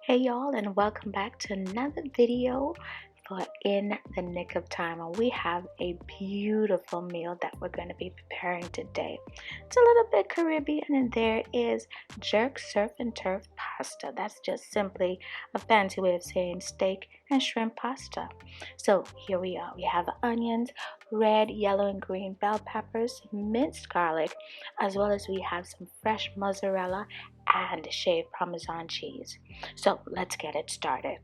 Hey y'all, and welcome back to another video for In the Nick of Time. And we have a beautiful meal that we're going to be preparing today. It's a little bit Caribbean, and there is jerk, surf, and turf pasta. That's just simply a fancy way of saying steak and shrimp pasta. So here we are. We have onions, red, yellow, and green bell peppers, minced garlic, as well as we have some fresh mozzarella and shaved Parmesan cheese. So let's get it started.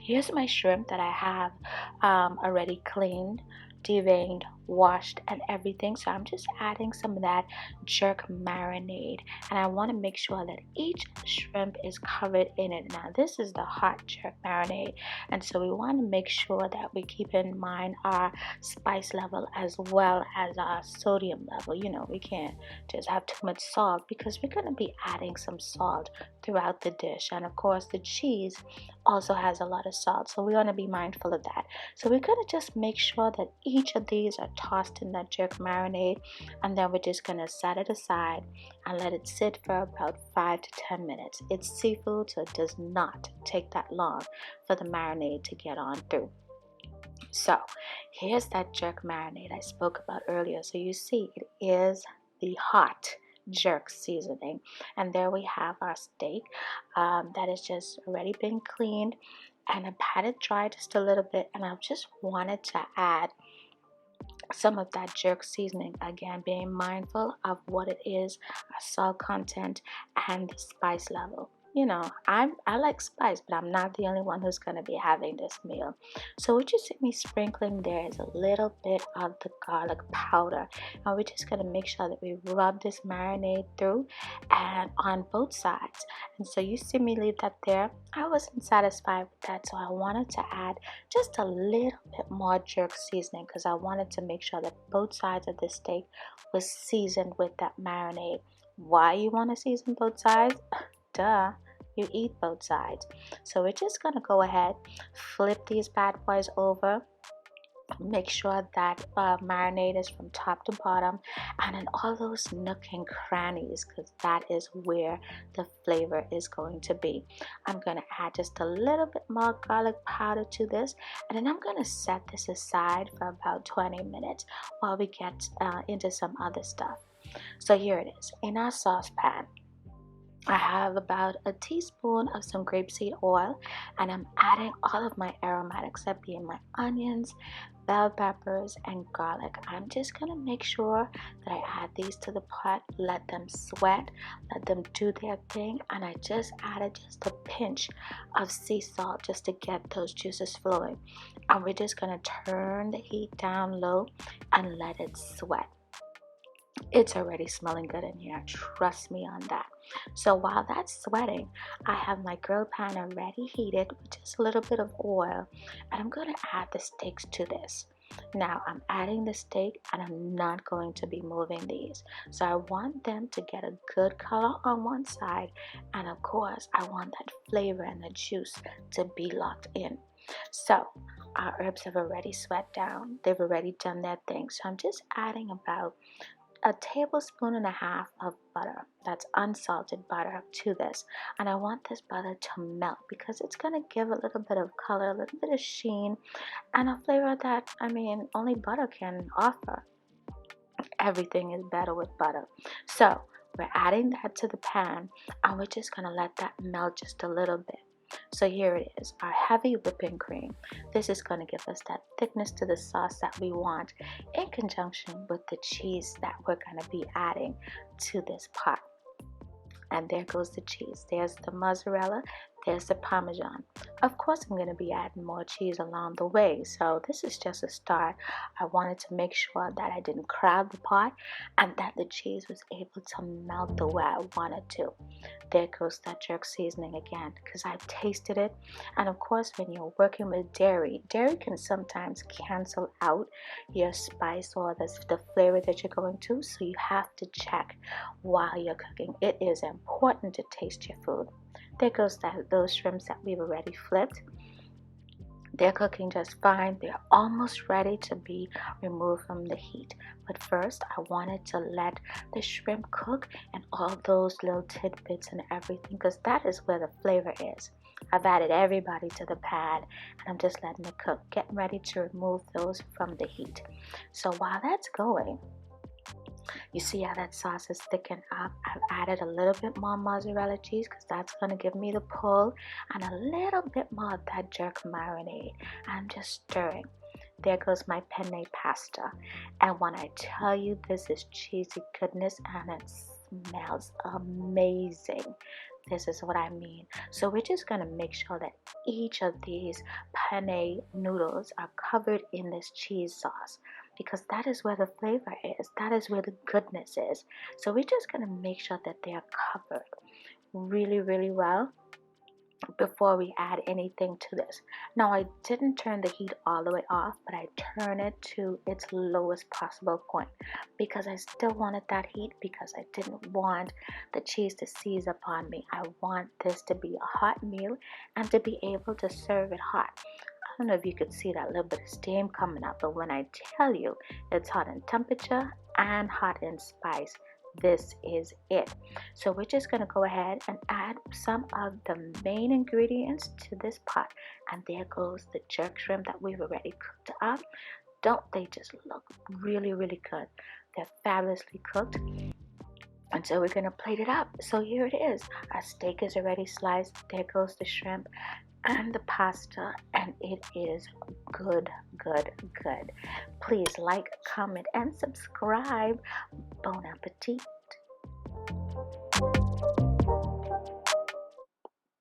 Here's my shrimp that I have already cleaned, deveined, washed, and everything. So I'm just adding some of that jerk marinade, and I want to make sure that each shrimp is covered in it. Now, this is the hot jerk marinade, and so we want to make sure that we keep in mind our spice level as well as our sodium level. We can't just have too much salt because we're going to be adding some salt throughout the dish, and of course, the cheese also has a lot of salt, so we want to be mindful of that. So we're going to just make sure that each of these are tossed in that jerk marinade, and then we're just going to set it aside and let it sit for about 5 to 10 minutes. It's seafood, so it does not take that long for the marinade to get on through. So here's that jerk marinade I spoke about earlier. So you see, it is the hot jerk seasoning, and there we have our steak that has just already been cleaned, and I've had it dry just a little bit, and I just wanted to add some of that jerk seasoning, again being mindful of what it is, salt content and the spice level. I like spice, but I'm not the only one who's going to be having this meal. So what you see me sprinkling there is a little bit of the garlic powder, and we're just going to make sure that we rub this marinade through and on both sides. And so you see me leave that there. I wasn't satisfied with that, so I wanted to add just a little bit more jerk seasoning because I wanted to make sure that both sides of the steak was seasoned with that marinade. Why you want to season both sides? Duh, you eat both sides. So we're just going to go ahead, flip these bad boys over. Make sure that marinade is from top to bottom and in all those nook and crannies, because that is where the flavor is going to be. I'm going to add just a little bit more garlic powder to this, and then I'm going to set this aside for about 20 minutes while we get into some other stuff. So here it is in our saucepan. I have about a teaspoon of some grapeseed oil, and I'm adding all of my aromatics, that being my onions, bell peppers, and garlic. I'm just gonna make sure that I add these to the pot, let them sweat, let them do their thing, and I just added just a pinch of sea salt just to get those juices flowing. And we're just gonna turn the heat down low and let it sweat. It's already smelling good in here, trust me on that. So while that's sweating, I have my grill pan already heated with just a little bit of oil, and I'm going to add the steaks to this. Now I'm adding the steak, and I'm not going to be moving these, so I want them to get a good color on one side, and of course I want that flavor and the juice to be locked in. So our herbs have already sweat down, they've already done their thing, so I'm just adding about a tablespoon and a half of butter, that's unsalted butter, to this. And I want this butter to melt because it's going to give a little bit of color, a little bit of sheen, and a flavor that, only butter can offer. Everything is better with butter. So we're adding that to the pan, and we're just going to let that melt just a little bit. So here it is, our heavy whipping cream. This is going to give us that thickness to the sauce that we want, in conjunction with the cheese that we're going to be adding to this pot. And there goes the cheese. There's the mozzarella. There's the Parmesan. Of course, I'm going to be adding more cheese along the way. So this is just a start. I wanted to make sure that I didn't crowd the pot and that the cheese was able to melt the way I wanted to. There goes that jerk seasoning again, because I've tasted it. And of course, when you're working with dairy can sometimes cancel out your spice or the flavor that you're going to. So you have to check while you're cooking. It is important to taste your food. There goes those shrimps that we've already flipped. They're cooking just fine. They're almost ready to be removed from the heat. But first, I wanted to let the shrimp cook and all those little tidbits and everything, because that is where the flavor is. I've added everybody to the pan and I'm just letting it cook, getting ready to remove those from the heat. So while that's going, you see how that sauce is thickened up? I've added a little bit more mozzarella cheese because that's going to give me the pull, and a little bit more of that jerk marinade. I'm just stirring. There goes my penne pasta. And when I tell you this is cheesy goodness and it smells amazing, this is what I mean. So we're just going to make sure that each of these penne noodles are covered in this cheese sauce, because that is where the flavor is. That is where the goodness is. So we're just going to make sure that they are covered really, really well before we add anything to this. Now, I didn't turn the heat all the way off, but I turned it to its lowest possible point because I still wanted that heat, because I didn't want the cheese to seize upon me. I want this to be a hot meal and to be able to serve it hot. I don't know if you could see that little bit of steam coming up, but when I tell you it's hot in temperature and hot in spice, this is it. So we're just going to go ahead and add some of the main ingredients to this pot. And there goes the jerk shrimp that we've already cooked up. Don't they just look really, really good? They're fabulously cooked. And so we're going to plate it up. So here it is. Our steak is already sliced. There goes the shrimp and the pasta, and it is good, good, good. Please like, comment, and subscribe. Bon appetit.